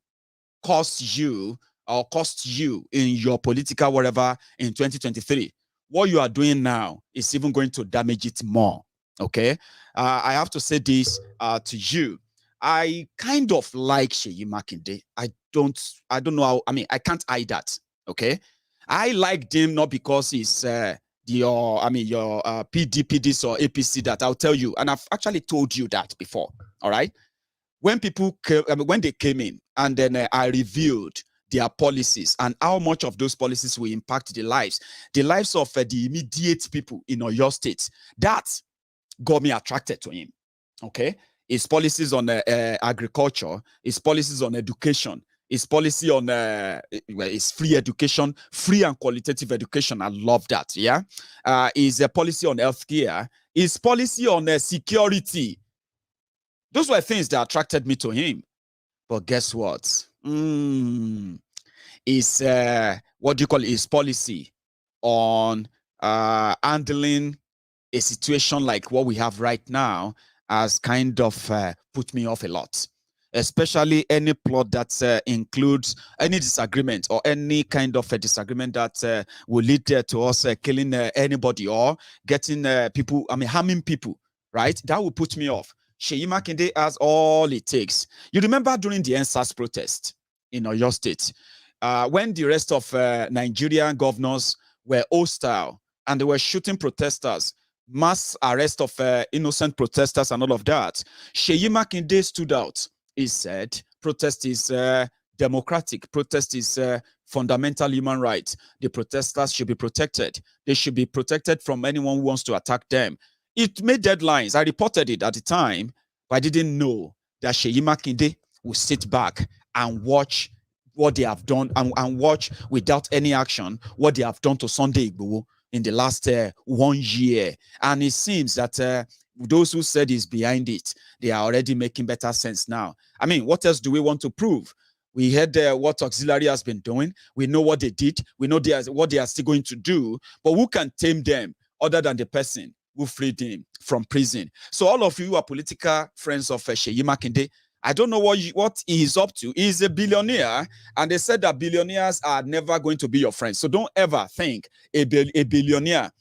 cost you or cost you in your political whatever in 2023, what you are doing now is even going to damage it more, okay? I have to say this to you. I kind of like Seyi Makinde. I don't know how, I can't hide that, okay? I liked him not because he's your PDP this or APC that. I'll tell you, and I've actually told you that before, all right? When people came, when they came in, and then I revealed their policies and how much of those policies will impact the lives of the immediate people in Oyo State, that got me attracted to him, okay? His policies on agriculture, his policies on education, his policy on his free education, free and qualitative education. I love that. Yeah. His policy on healthcare, his policy on security. Those were things that attracted me to him. But guess what? His what do you call it? His policy on handling a situation like what we have right now has kind of put me off a lot. Especially any plot that includes any disagreement or any kind of a disagreement that will lead to us killing anybody or getting people, harming people, right? That will put me off. Seyi Makinde has all it takes. You remember during the NSAS protest in Oyo State, when the rest of Nigerian governors were hostile and they were shooting protesters, mass arrest of innocent protesters and all of that, Seyi Makinde stood out. He said, protest is democratic. Protest is fundamental human rights. The protesters should be protected. They should be protected from anyone who wants to attack them. It made headlines. I reported it at the time, but I didn't know that Seyi Makinde would sit back and watch what they have done and watch without any action what they have done to Sunday Igboho in the last 1 year. And it seems that those who said is behind it, they are already making better sense now. What else do we want to prove? We heard what auxiliary has been doing. We know what they did. We know what they are still going to do. But who can tame them other than the person who freed him from prison? So all of you who are political friends of Seyi Makinde, I don't know what he is up to. He's a billionaire, and they said that billionaires are never going to be your friends. So don't ever think a billionaire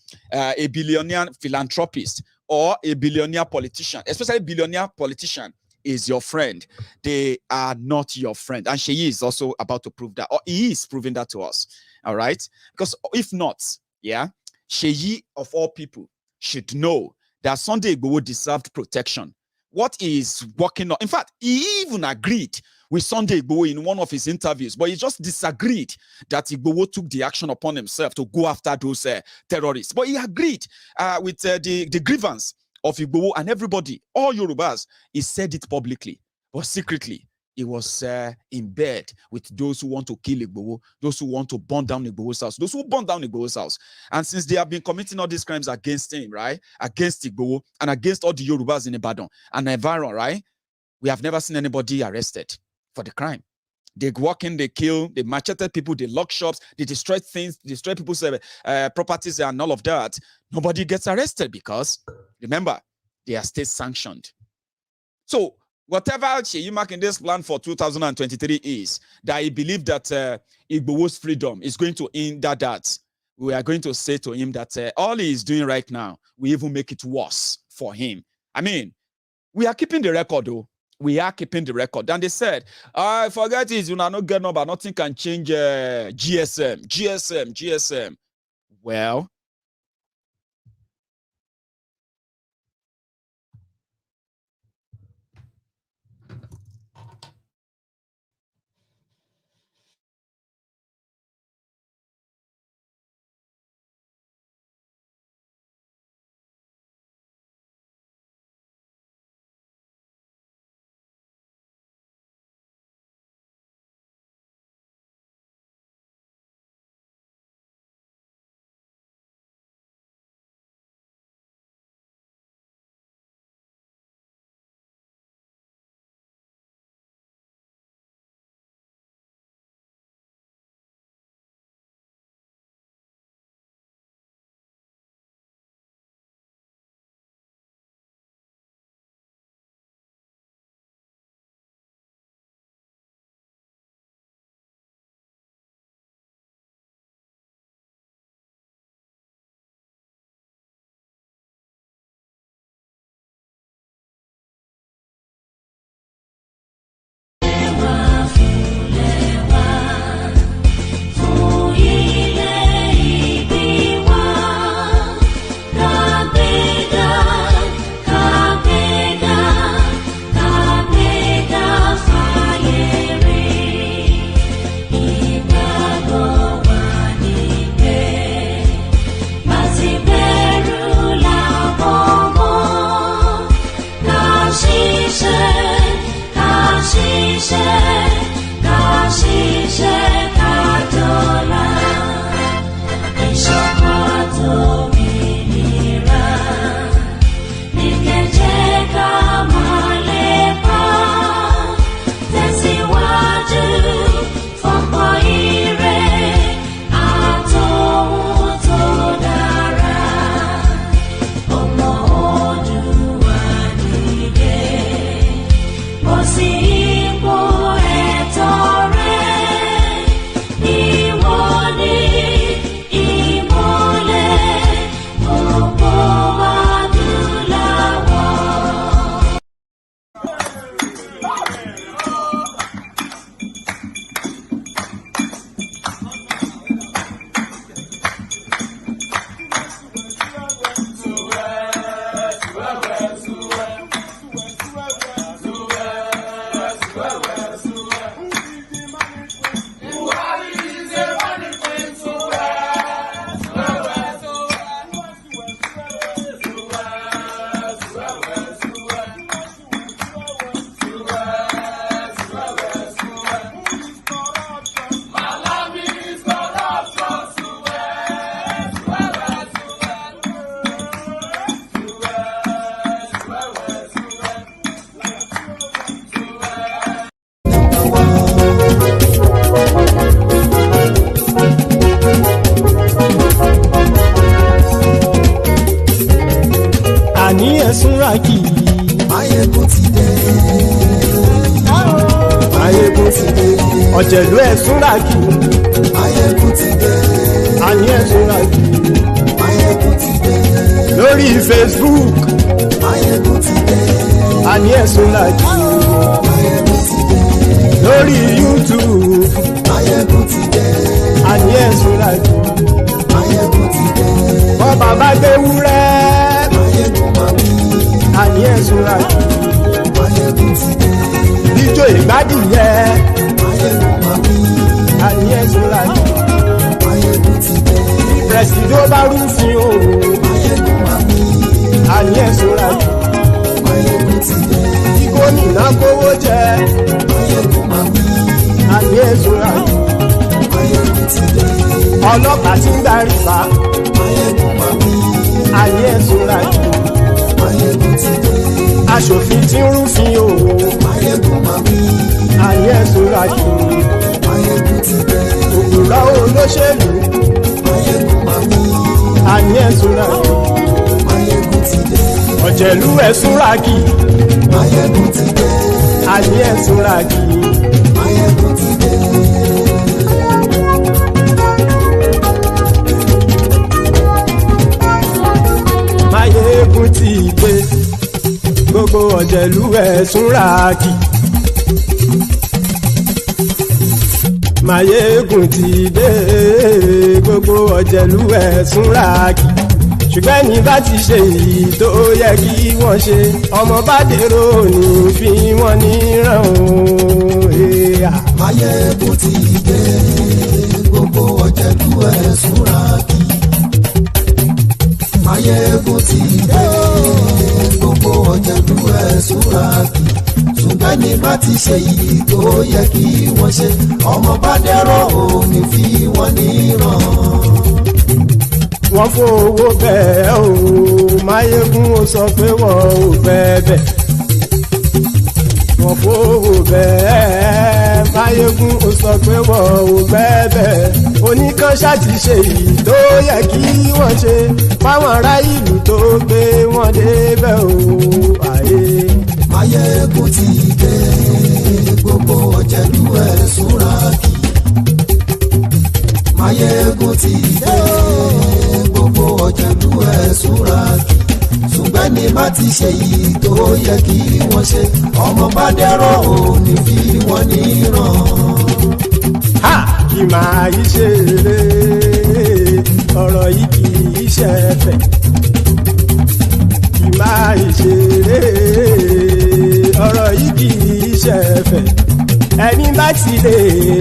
philanthropist, or a billionaire politician, especially billionaire politician, is your friend. They are not your friend. And Seyi is also about to prove that, or he is proving that to us. All right? Because if not, yeah, Seyi of all people should know that Sunday Igboho deserved protection. What he is working on, in fact, he even agreed with Sunday Igboho in one of his interviews, but he just disagreed that Igboho took the action upon himself to go after those terrorists. But he agreed with the grievance of Igboho and everybody, all Yorubas. He said it publicly, but secretly, he was in bed with those who want to kill Igboho, those who want to burn down Igboho's house, those who burn down Igboho's house. And since they have been committing all these crimes against him, right, against Igboho and against all the Yorubas in Ibadan and Ibadan, right, we have never seen anybody arrested for the crime. They walk in, they kill, they macheted people, they lock shops, they destroy things, destroy people's properties and all of that. Nobody gets arrested because, remember, they are state sanctioned. So, whatever Seyi Makinde's plan for 2023 is, that he believes that Igboho's freedom is going to hinder that. we are going to say to him that all he is doing right now, we even make it worse for him. I mean, we are keeping the record, though. We are keeping the record. And they said, I forget it, you know, not get number, nothing can change GSM. Well, Súnrakì. Maiyegun ti dé. Maiyegun ti dé. Ọ̀jẹ̀lú ẹ̀ Súnrakì. Maiyegun ti dé. Àní ẹ̀ Súnrakì. Maiyegun ti dé. Lórí Facebook. Maiyegun ti dé. Àní ẹ̀ Súnrakì. Maiyegun ti dé. Lórí YouTube. Maiyegun ti dé. Àní ẹ̀ Súnrakì. Maiyegun ti dé. Bọ́ bàbá gbé wúrẹ́. Maiyegun máa bí. Àní ẹ̀ Súnrakì. Maiyegun ti dé. Ijó ìgbádìyẹ. Maiyegun máa bí. Àní ẹ̀ Súnrakì. Maiyegun ti dé. Prẹ̀sìdó bá rúfin o. Maiyegun máa bí. Àní ẹ̀ Súnrakì. Maiyegun ti dé. Kí gómìnà kówó jẹ. Maiyegun máa bí. Àní ẹ̀ Súnrakì. Maiyegun ti dé. Ọlọ́pàá tí ń darí bá. Maiyegun máa bí. Àní ẹ̀ Súnrakì. Maiyegun ti dé. Aṣòfin tí ń rúfin o. Maiyegun máa bí. Àní ẹ̀ Súnrakì. Maiyegun ti dé. Òpùrọ́ olóṣèlú. Maiyegun máa bí. Àní ẹ̀ Súnrakì. Maiyegun ti dé. Ọ̀jẹ̀lú ẹ̀ Súnrakì. Maiyegun ti dé. Àní ẹ̀ Súnrakì. Maiyegun ti dé. ọ̀jẹ̀lú ẹ̀ súnra kì. Maiyegun ti dé gbogbo ọ̀jẹ̀lú ẹ̀ súnra kì. ṣùgbọ́n ní bá ti ṣe èyí tó yẹ kí wọ́n ṣe ọmọ bá dèrò ní fi wọ́n níran o. Maiyegun ti dé gbogbo ọ̀jẹ̀lú ẹ̀ súnra kì. Maiyegun ti dé gbogbo ọ̀jẹ̀lú ẹ̀ súnra kì. ṣùgbọ́n ní bá ti ṣe èyí tó yẹ kí wọ́n ṣe ọmọ bá dèrò ní fi wọ́n níran. Wọ́n fowó bẹ́ẹ̀ o Maiyegun ó sọ pé wọ́n ò bẹ́ẹ̀. Wọ́n fowó bẹ́ẹ̀ Maiyegun ó sọ pé wọ́n ò bẹ́ẹ̀. Oníkanṣá ti ṣe èyí tó yẹ kí wọ́n ṣe fáwọn ará ìlú tó gbé wọn débẹ̀ o. Maiyegun ti dé gbogbo ọ̀jẹ̀lú ẹ̀ súnra kì. Maiyegun ti dé gbogbo ọ̀jẹ̀lú ẹ̀ súnra kì. ṣùgbọ́n ní bá ti ṣe yìí tó yẹ kí wọ́n ṣe ọmọ bá dẹ́rọ̀ ò ní fi wọ́n níran. Kì máa yí ṣe eré ọ̀rọ̀ yìí kì í ṣe ẹ̀fẹ̀. Kì máa yí ṣe eré ọ̀rọ̀ yìí kì í ṣe ẹ̀fẹ̀. Ẹni bá ti lè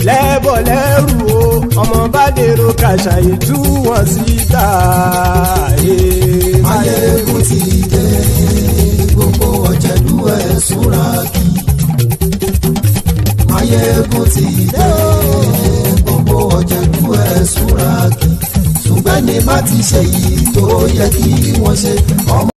lẹ́bọ̀ lẹ́rù o ọmọ bá dèrò kàṣàyè tú wọn síta. Maiyegun ti dé gbogbo ọ̀jẹ̀lú ẹ̀ súnra kì. Maiyegun ti dé gbogbo ọ̀jẹ̀lú ẹ̀ súnra kì. ṣùgbọ́n ní bá ti ṣe yìí tó yẹ kí wọ́n ṣe ọmọ.